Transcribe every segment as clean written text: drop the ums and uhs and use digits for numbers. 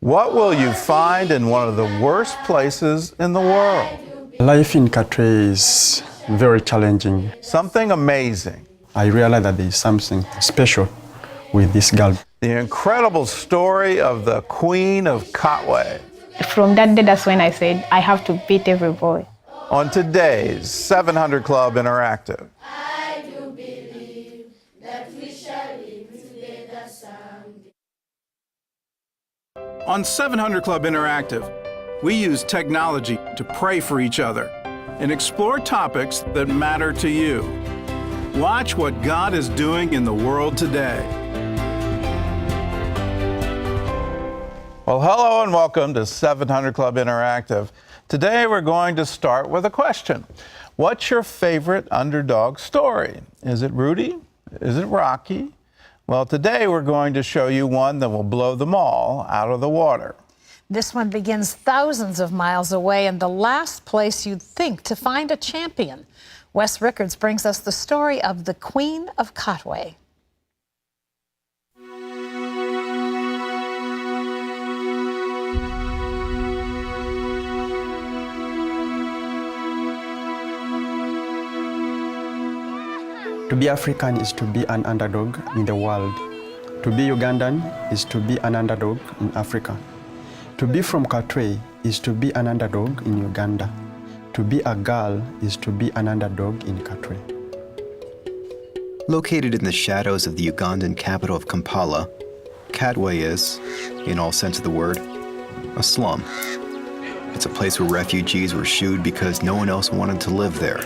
What will you find in one of the worst places in the world? Life in Katwe is very challenging. Something amazing. I realized that there is something special with this girl. The incredible story of the Queen of Katwe. From that day, that's when I said, I have to beat every boy. On today's 700 Club Interactive. I do believe that we shall live together someday. On 700 Club Interactive, we use technology to pray for each other and explore topics that matter to you. Watch what God is doing in the world today. Well, hello and welcome to 700 Club Interactive. Today we're going to start with a question. What's your favorite underdog story? Is it Rudy? Is it Rocky? Well, today we're going to show you one that will blow them all out of the water. This one begins thousands of miles away in the last place you'd think to find a champion. Wes Rickards brings us the story of the Queen of Katwe. To be African is to be an underdog in the world. To be Ugandan is to be an underdog in Africa. To be from Katwe is to be an underdog in Uganda. To be a girl is to be an underdog in Katwe. Located in the shadows of the Ugandan capital of Kampala, Katwe is, in all sense of the word, a slum. It's a place where refugees were shooed because no one else wanted to live there.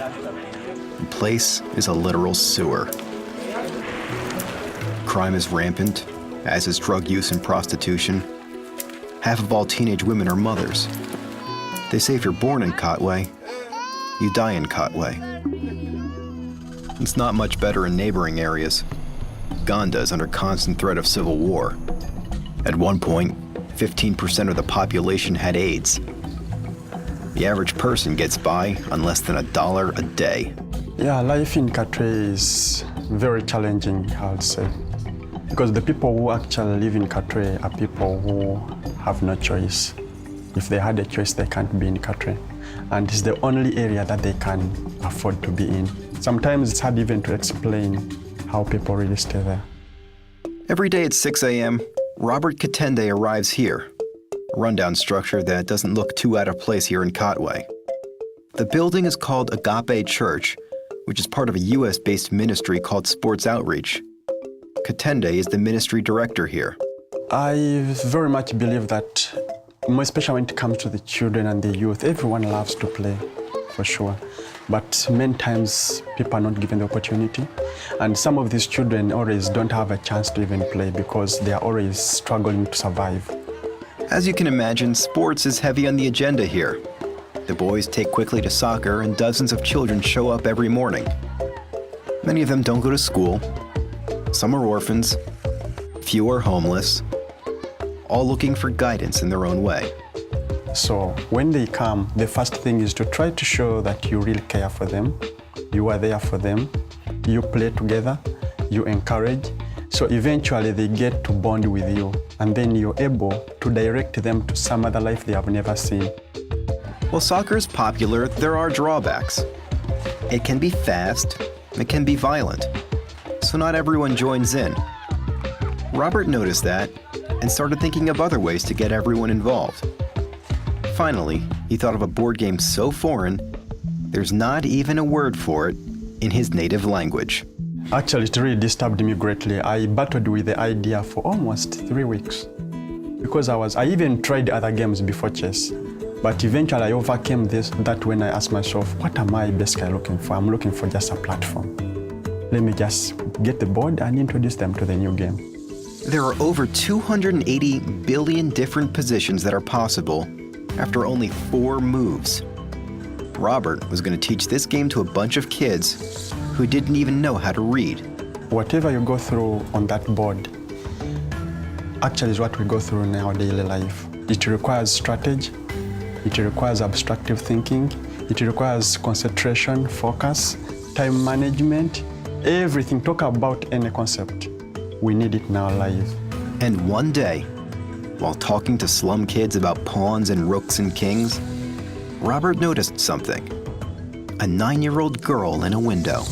The place is a literal sewer. Crime is rampant, as is drug use and prostitution. Half of all teenage women are mothers. They say if you're born in Katwe, you die in Katwe. It's not much better in neighboring areas. Uganda is under constant threat of civil war. At one point, 15% of the population had AIDS. The average person gets by on less than $1 a day. Yeah, life in Katwe is very challenging, I would say. Because the people who actually live in Katwe are people who have no choice. If they had a choice, they can't be in Katwe. And it's the only area that they can afford to be in. Sometimes it's hard even to explain how people really stay there. Every day at 6 a.m., Robert Katende arrives here, a rundown structure that doesn't look too out of place here in Katwe. The building is called Agape Church, which is part of a U.S.-based ministry called Sports Outreach. Katende is the ministry director here. I very much believe that, more especially when it comes to the children and the youth, everyone loves to play, for sure. But many times, people are not given the opportunity. And some of these children always don't have a chance to even play because they are always struggling to survive. As you can imagine, sports is heavy on the agenda here. The boys take quickly to soccer, and dozens of children show up every morning. Many of them don't go to school. Some are orphans. Few are homeless. All looking for guidance in their own way. So when they come, the first thing is to try to show that you really care for them. You are there for them. You play together. You encourage. So eventually they get to bond with you. And then you're able to direct them to some other life they have never seen. While soccer is popular, there are drawbacks. It can be fast, it can be violent, so not everyone joins in. Robert noticed that and started thinking of other ways to get everyone involved. Finally, he thought of a board game so foreign, there's not even a word for it in his native language. Actually, it really disturbed me greatly. I battled with the idea for almost 3 weeks because I even tried other games before chess. But eventually I overcame that when I asked myself, what am I basically looking for? I'm looking for just a platform. Let me just get the board and introduce them to the new game. There are over 280 billion different positions that are possible after only 4 moves. Robert was going to teach this game to a bunch of kids who didn't even know how to read. Whatever you go through on that board actually is what we go through in our daily life. It requires strategy. It requires abstractive thinking. It requires concentration, focus, time management, everything. Talk about any concept. We need it in our life. And one day, while talking to slum kids about pawns and rooks and kings, Robert noticed something. A 9-year-old girl in a window.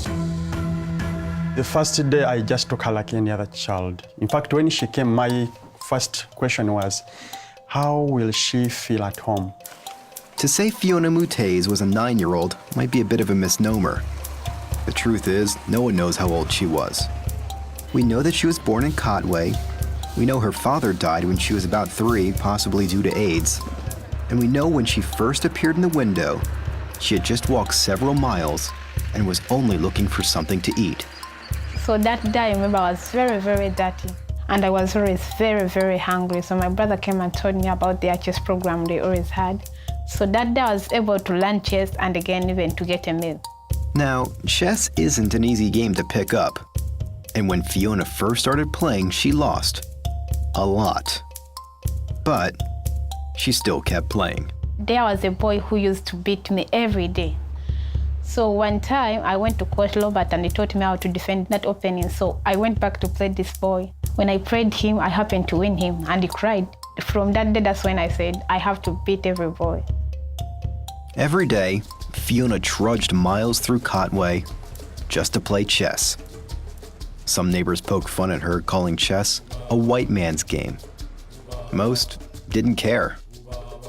The first day, I just took her like any other child. In fact, when she came, my first question was, how will she feel at home? To say Fiona Mutez was a 9-year-old might be a bit of a misnomer. The truth is, no one knows how old she was. We know that she was born in Kotway. We know her father died when she was about 3, possibly due to AIDS. And we know when she first appeared in the window, she had just walked several miles and was only looking for something to eat. So that day, I remember I was very, very dirty. And I was always very, very hungry. So my brother came and told me about the chess program they always had. So that day I was able to learn chess and again even to get a meal. Now, chess isn't an easy game to pick up. And when Fiona first started playing, she lost. A lot. But she still kept playing. There was a boy who used to beat me every day. So one time I went to Coach Robert and he taught me how to defend that opening. So I went back to play this boy. When I played him, I happened to win him and he cried. From that day, that's when I said, I have to beat every boy. Every day, Fiona trudged miles through Kotway just to play chess. Some neighbors poked fun at her, calling chess a white man's game. Most didn't care.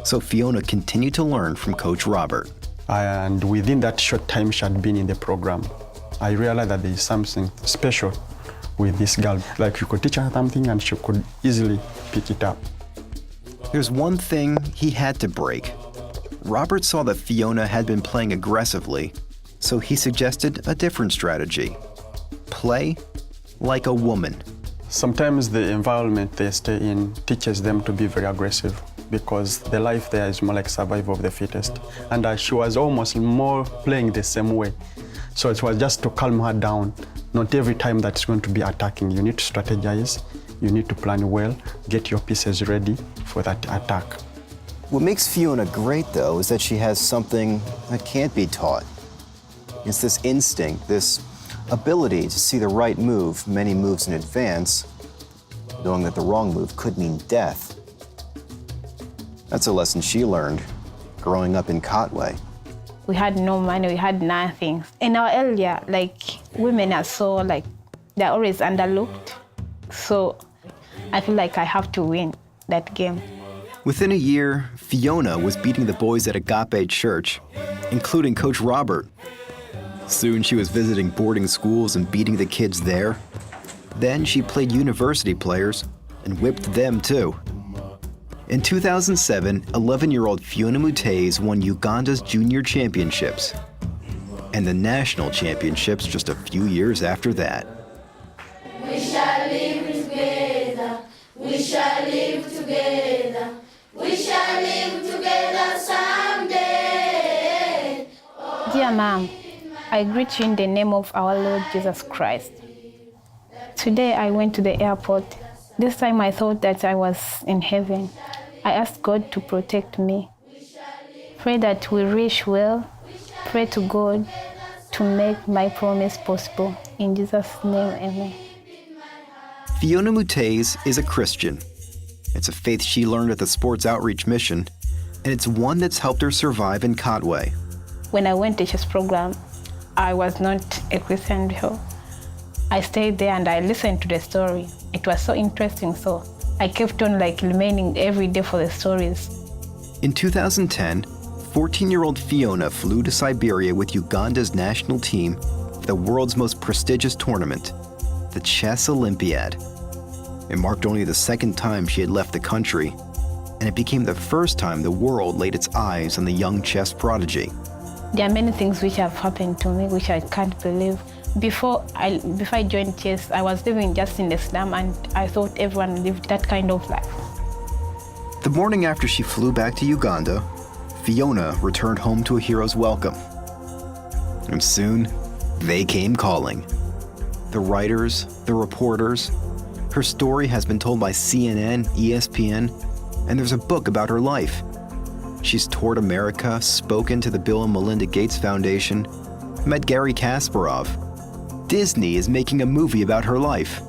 So Fiona continued to learn from Coach Robert. And within that short time she had been in the program, I realized that there is something special with this girl. Like you could teach her something and she could easily pick it up. There's one thing he had to break. Robert saw that Fiona had been playing aggressively, so he suggested a different strategy. Play like a woman. Sometimes the environment they stay in teaches them to be very aggressive because the life there is more like survival of the fittest. And she was almost more playing the same way. So it was just to calm her down. Not every time that's going to be attacking. You need to strategize, you need to plan well, get your pieces ready for that attack. What makes Fiona great, though, is that she has something that can't be taught. It's this instinct, this ability to see the right move many moves in advance, knowing that the wrong move could mean death. That's a lesson she learned growing up in Kotway. We had no money, we had nothing. In our area, like, women are so, like, they're always underlooked. So I feel like I have to win that game. Within a year, Fiona was beating the boys at Agape Church, including Coach Robert. Soon she was visiting boarding schools and beating the kids there. Then she played university players and whipped them too. In 2007, 11-year-old Fiona Mutez won Uganda's junior championships and the national championships just a few years after that. We shall live together. We shall live together. We shall live together someday. Dear Mom, I greet you in the name of our Lord Jesus Christ. Today I went to the airport. This time I thought that I was in heaven. I asked God to protect me. Pray that we reach well. Pray to God to make my promise possible. In Jesus' name, amen. Fiona Mutez is a Christian. It's a faith she learned at the Sports Outreach Mission, and it's one that's helped her survive in Kotway. When I went to chess program, I was not a Christian before. I stayed there and I listened to the story. It was so interesting, so I kept on remaining every day for the stories. In 2010, 14-year-old Fiona flew to Siberia with Uganda's national team for the world's most prestigious tournament, the Chess Olympiad. It marked only the second time she had left the country, and it became the first time the world laid its eyes on the young chess prodigy. There are many things which have happened to me which I can't believe. Before I joined chess, I was living just in the slum and I thought everyone lived that kind of life. The morning after she flew back to Uganda, Fiona returned home to a hero's welcome. And soon, they came calling. The writers, the reporters. Her story has been told by CNN, ESPN, and there's a book about her life. She's toured America, spoken to the Bill and Melinda Gates Foundation, met Gary Kasparov. Disney is making a movie about her life.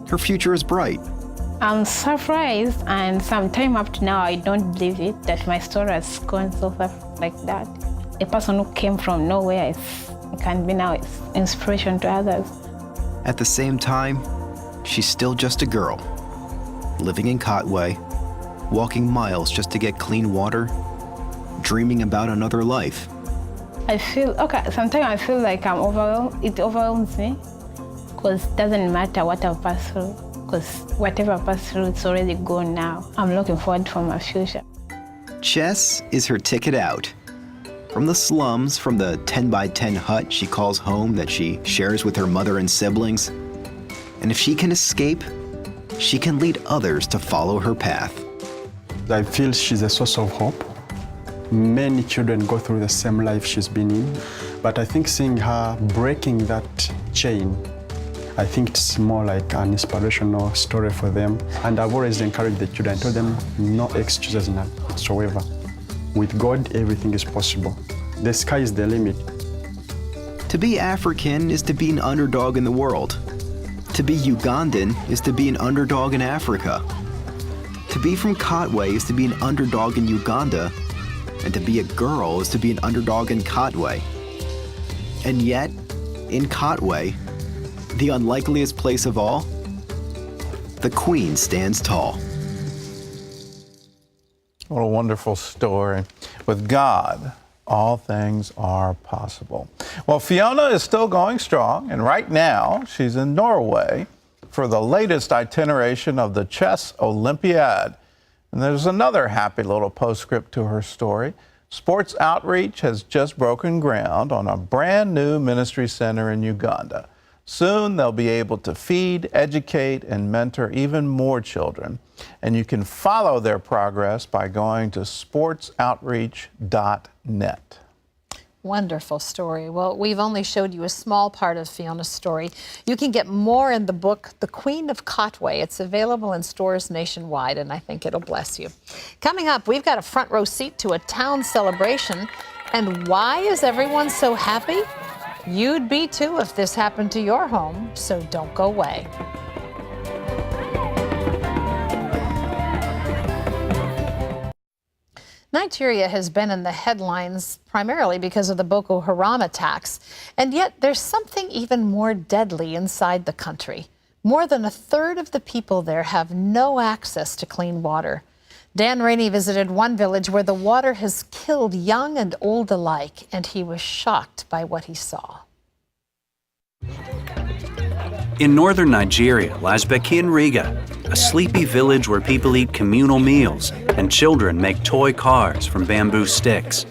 Her future is bright, I'm surprised, and sometime up to now, I don't believe it, that my story has gone so far like that. A person who came from nowhere can be now inspiration to others. At the same time, she's still just a girl, living in Katwe, walking miles just to get clean water, dreaming about another life. I feel, sometimes I feel like I'm overwhelmed. It overwhelms me, because it doesn't matter what I've passed through, because whatever I passed through, it's already gone now. I'm looking forward for my future. Chess is her ticket out. From the slums, from the 10-by-10 hut she calls home that she shares with her mother and siblings. And if she can escape, she can lead others to follow her path. I feel she's a source of hope. Many children go through the same life she's been in, but I think seeing her breaking that chain, I think it's more like an inspirational story for them. And I've always encouraged the children, told them no excuses whatsoever. With God, everything is possible. The sky is the limit. To be African is to be an underdog in the world. To be Ugandan is to be an underdog in Africa. To be from Katwe is to be an underdog in Uganda. And to be a girl is to be an underdog in Katwe. And yet, in Katwe, the unlikeliest place of all, the Queen stands tall. What a wonderful story. With God, all things are possible. Well, Fiona is still going strong, and right now she's in Norway for the latest itineration of the Chess Olympiad. And there's another happy little postscript to her story. Sports Outreach has just broken ground on a brand new ministry center in Uganda. Soon they'll be able to feed, educate, and mentor even more children. And you can follow their progress by going to sportsoutreach.net. Wonderful story. Well, we've only showed you a small part of Fiona's story. You can get more in the book, The Queen of Katwe. It's available in stores nationwide, and I think it'll bless you. Coming up, we've got a front row seat to a town celebration. And why is everyone so happy? You'd be too if this happened to your home, so don't go away. Nigeria has been in the headlines primarily because of the Boko Haram attacks, and yet there's something even more deadly inside the country. More than a third of the people there have no access to clean water. Dan Rainey visited one village where the water has killed young and old alike, and he was shocked by what he saw. In northern Nigeria lies Bekin-Riga, a sleepy village where people eat communal meals and children make toy cars from bamboo sticks.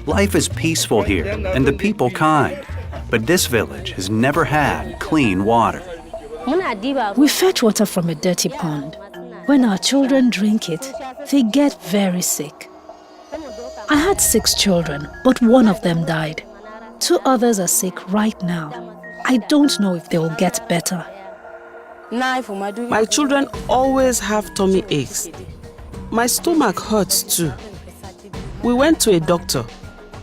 Life is peaceful here and the people kind, but this village has never had clean water. We fetch water from a dirty pond. When our children drink it, they get very sick. I had 6 children, but one of them died. 2 others are sick right now. I don't know if they will get better. My children always have tummy aches. My stomach hurts too. We went to a doctor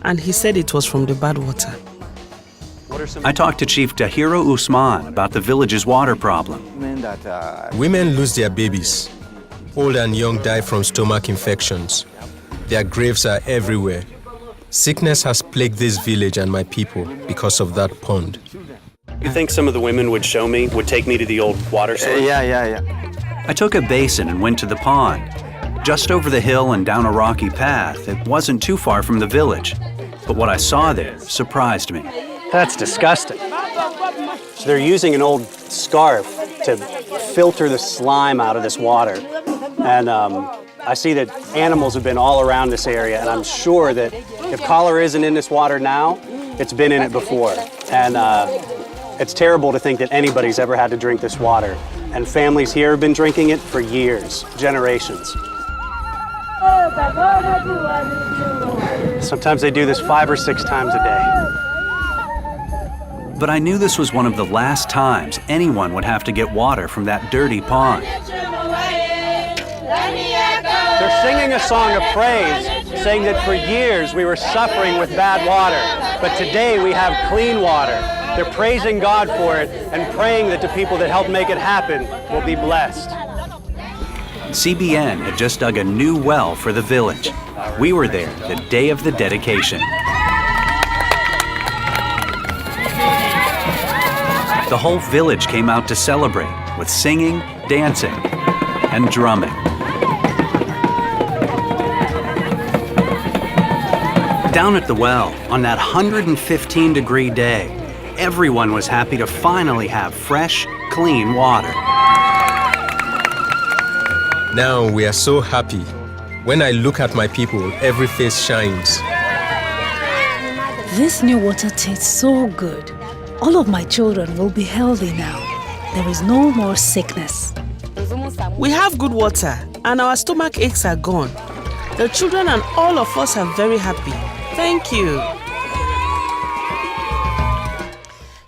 and he said it was from the bad water. I talked to Chief Dahiro Usman about the village's water problem. Women lose their babies. Old and young die from stomach infections. Their graves are everywhere. Sickness has plagued this village and my people because of that pond. You think some of the women would take me to the old water source? Yeah. I took a basin and went to the pond. Just over the hill and down a rocky path, it wasn't too far from the village. But what I saw there surprised me. That's disgusting. So they're using an old scarf to filter the slime out of this water. And I see that animals have been all around this area, and I'm sure that if cholera isn't in this water now, it's been in it before. And it's terrible to think that anybody's ever had to drink this water. And families here have been drinking it for years, generations. Sometimes they do this 5 or 6 times a day. But I knew this was one of the last times anyone would have to get water from that dirty pond. They're singing a song of praise, saying that for years we were suffering with bad water, but today we have clean water. They're praising God for it and praying that the people that helped make it happen will be blessed. CBN had just dug a new well for the village. We were there the day of the dedication. The whole village came out to celebrate with singing, dancing, and drumming. Down at the well, on that 115-degree day, everyone was happy to finally have fresh, clean water. Now we are so happy. When I look at my people, every face shines. This new water tastes so good. All of my children will be healthy now. There is no more sickness. We have good water and our stomach aches are gone. The children and all of us are very happy. Thank you.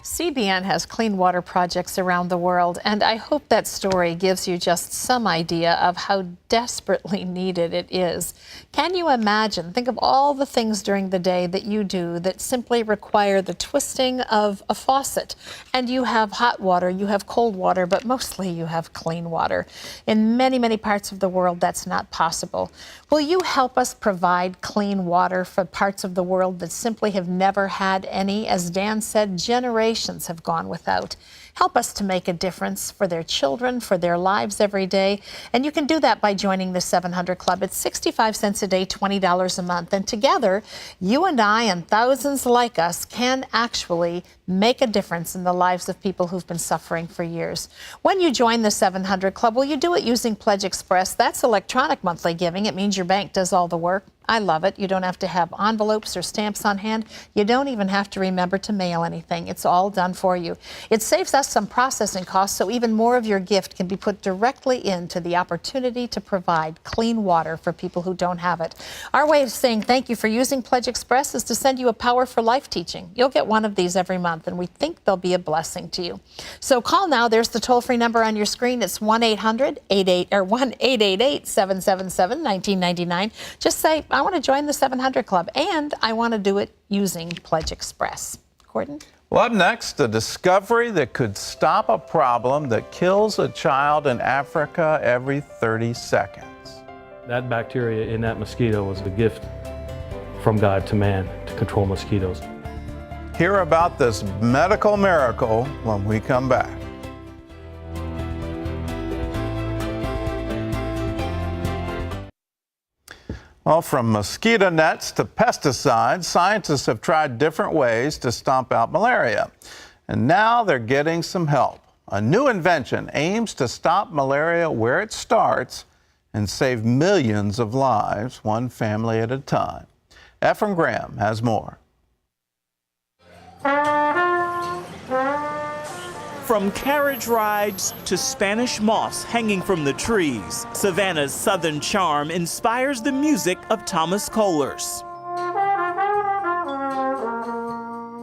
CBN has clean water projects around the world, and I hope that story gives you just some idea of how desperately needed it is. Can you imagine? Think of all the things during the day that you do that simply require the twisting of a faucet. And you have hot water, you have cold water, but mostly you have clean water. In many, many parts of the world, that's not possible. Will you help us provide clean water for parts of the world that simply have never had any? As Dan said, generations have gone without. Help us to make a difference for their children, for their lives every day. And you can do that by joining the 700 Club. It's 65 cents a day, $20 a month. And together, you and I and thousands like us can actually make a difference in the lives of people who've been suffering for years. When you join the 700 Club, will you do it using Pledge Express? That's electronic monthly giving. It means your bank does all the work. I love it. You don't have to have envelopes or stamps on hand. You don't even have to remember to mail anything. It's all done for you. It saves us some processing costs, so even more of your gift can be put directly into the opportunity to provide clean water for people who don't have it. Our way of saying thank you for using Pledge Express is to send you a Power for Life teaching. You'll get one of these every month, and we think they'll be a blessing to you. So call now. There's the toll-free number on your screen. It's 1-800-777-1999. Just say, I want to join the 700 Club, and I want to do it using Pledge Express. Gordon? Well, up next, a discovery that could stop a problem that kills a child in Africa every 30 seconds. That bacteria in that mosquito was a gift from God to man to control mosquitoes. Hear about this medical miracle when we come back. Well, from mosquito nets to pesticides, scientists have tried different ways to stomp out malaria. And now they're getting some help. A new invention aims to stop malaria where it starts and save millions of lives, one family at a time. Ephraim Graham has more. From carriage rides to Spanish moss hanging from the trees, Savannah's Southern charm inspires the music of Thomas Kohlers.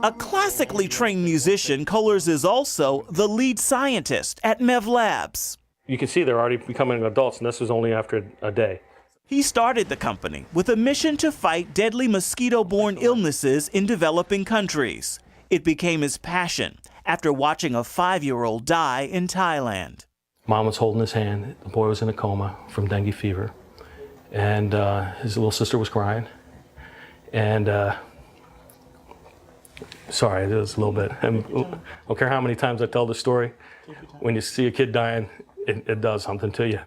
A classically trained musician, Kohlers is also the lead scientist at Mev Labs. You can see they're already becoming adults, and this was only after a day. He started the company with a mission to fight deadly mosquito-borne illnesses in developing countries. It became his passion after watching a 5-year-old die in Thailand. Mom was holding his hand. The boy was in a coma from dengue fever. And his little sister was crying. And sorry, it was a little bit. I don't care how many times I tell the story. When you see a kid dying, it does something to you.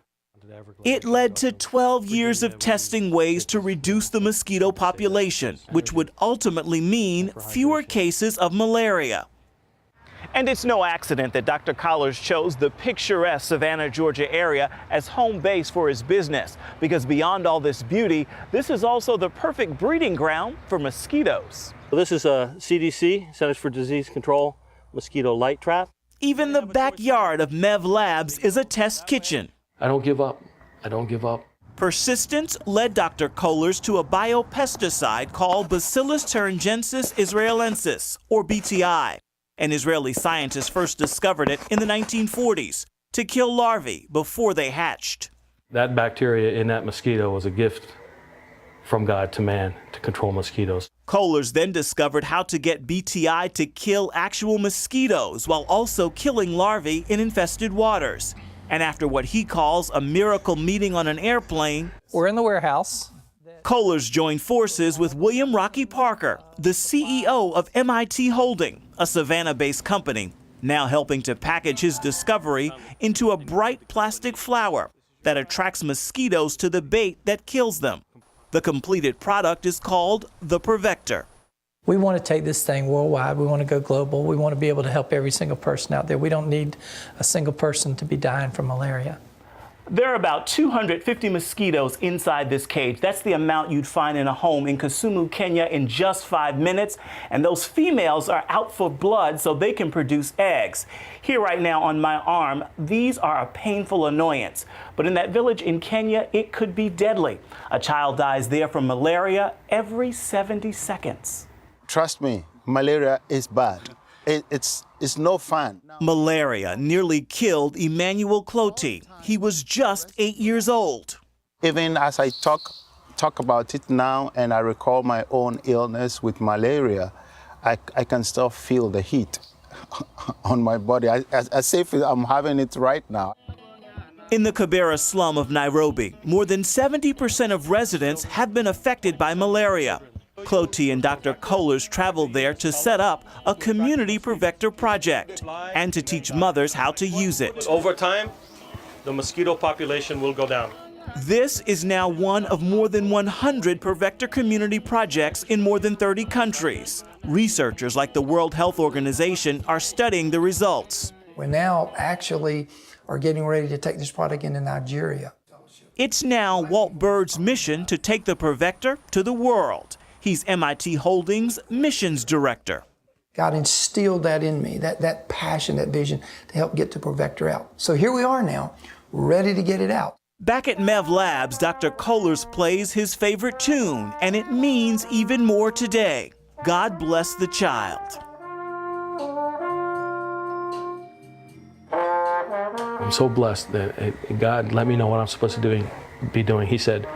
It led to 12 years of testing ways to reduce the mosquito population, which would ultimately mean fewer cases of malaria. And it's no accident that Dr. Kohlers chose the picturesque Savannah, Georgia area as home base for his business, because beyond all this beauty, this is also the perfect breeding ground for mosquitoes. This is a CDC, Centers for Disease Control, mosquito light trap. Even the backyard of Mev Labs is a test kitchen. I don't give up. I don't give up. Persistence led Dr. Kohlers to a biopesticide called Bacillus thuringiensis israelensis, or BTI. An Israeli scientist first discovered it in the 1940s to kill larvae before they hatched. That bacteria in that mosquito was a gift from God to man to control mosquitoes. Kohlers then discovered how to get BTI to kill actual mosquitoes while also killing larvae in infested waters. And after what he calls a miracle meeting on an airplane, we're in the warehouse. Kohlers joined forces with William Rocky Parker, the CEO of MIT Holding, a Savannah-based company, now helping to package his discovery into a bright plastic flower that attracts mosquitoes to the bait that kills them. The completed product is called the Prevector. We want to take this thing worldwide. We want to go global. We want to be able to help every single person out there. We don't need a single person to be dying from malaria. There are about 250 mosquitoes inside this cage. That's the amount you'd find in a home in Kisumu, Kenya in just 5 minutes. And those females are out for blood so they can produce eggs. Here right now on my arm, these are a painful annoyance. But in that village in Kenya, it could be deadly. A child dies there from malaria every 70 seconds. Trust me, malaria is bad. It's no fun. Malaria nearly killed Emmanuel Clotey. He was just 8 years old. Even as I talk about it now and I recall my own illness with malaria, I can still feel the heat on my body, as if I'm having it right now. In the Kibera slum of Nairobi, more than 70% of residents have been affected by malaria. Clotey and Dr. Kohlers traveled there to set up a community Prevector project and to teach mothers how to use it. Over time, the mosquito population will go down. This is now one of more than 100 Prevector community projects in more than 30 countries. Researchers like the World Health Organization are studying the results. We now actually are getting ready to take this product into Nigeria. It's now Walt Bird's mission to take the Prevector to the world. He's MIT Holdings' missions director. God instilled that in me, that passion, that vision to help get the Prevector out. So here we are now, ready to get it out. Back at Mev Labs, Dr. Kohlers plays his favorite tune, and it means even more today. God bless the child. I'm so blessed that God let me know what I'm supposed to be doing. He said,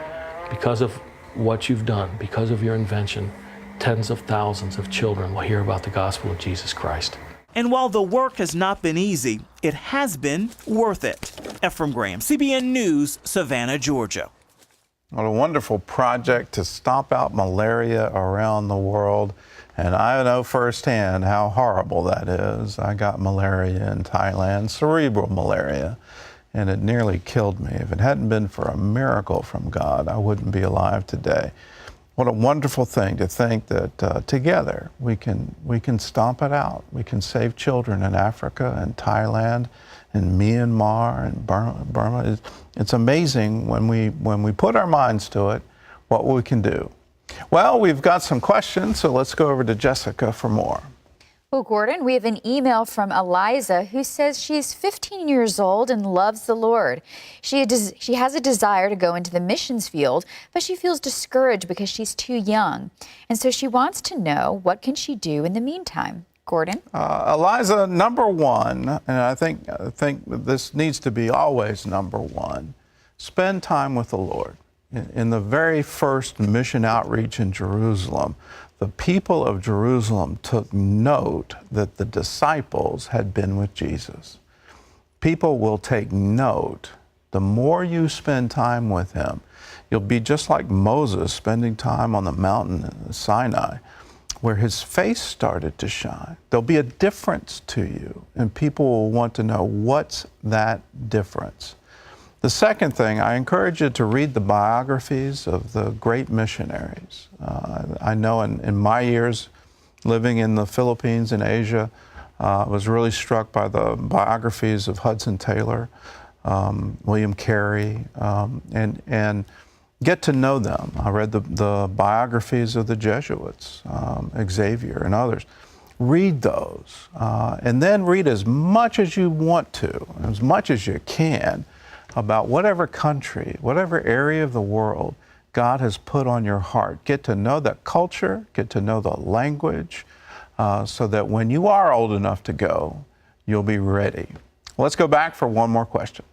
because of what you've done, because of your invention, tens of thousands of children will hear about the gospel of Jesus Christ. And while the work has not been easy, it has been worth it. Ephraim Graham, CBN News, Savannah, Georgia. What a wonderful project to stomp out malaria around the world. And I know firsthand how horrible that is. I got malaria in Thailand, cerebral malaria, and it nearly killed me. If it hadn't been for a miracle from God, I wouldn't be alive today. What a wonderful thing to think that together we can stomp it out. We can save children in Africa and Thailand and Myanmar and Burma. It's amazing when we put our minds to it what we can do. Well, we've got some questions, so let's go over to Jessica for more. Well, Gordon, we have an email from Eliza who says she's 15 years old and loves the Lord. She has a desire to go into the missions field, but she feels discouraged because she's too young. And so she wants to know, what can she do in the meantime? Gordon? Eliza, number one, and I think this needs to be always number one, spend time with the Lord. In the very first mission outreach in Jerusalem, the people of Jerusalem took note that the disciples had been with Jesus. People will take note. The more you spend time with him, you'll be just like Moses spending time on the mountain Sinai, where his face started to shine. There'll be a difference to you, and people will want to know, what's that difference? The second thing, I encourage you to read the biographies of the great missionaries. I know in my years living in the Philippines and Asia, I was really struck by the biographies of Hudson Taylor, William Carey, and get to know them. I read the biographies of the Jesuits, Xavier and others. Read those, and then read as much as you want to, as much as you can, about whatever country, whatever area of the world God has put on your heart. Get to know that culture, get to know the language, so that when you are old enough to go, you'll be ready. Let's go back for one more question.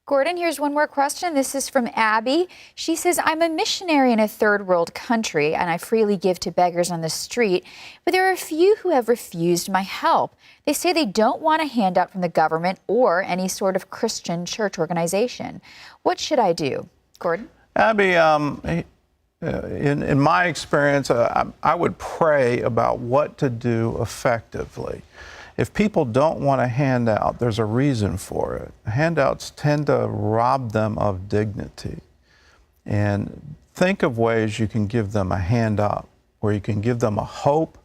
Gordon, here's one more question. This is from Abby. She says, I'm a missionary in a third world country, and I freely give to beggars on the street, but there are a few who have refused my help. They say they don't want a handout from the government or any sort of Christian church organization. What should I do? Gordon? Abby, in my experience, I would pray about what to do effectively. If people don't want a handout, there's a reason for it. Handouts tend to rob them of dignity. And think of ways you can give them a handout, where you can give them a hope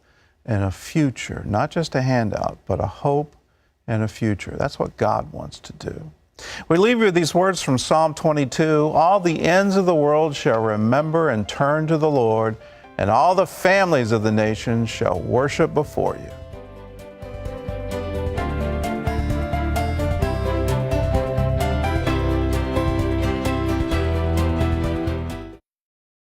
and a future. Not just a handout, but a hope and a future. That's what God wants to do. We leave you with these words from Psalm 22. All the ends of the world shall remember and turn to the Lord, and all the families of the nations shall worship before you.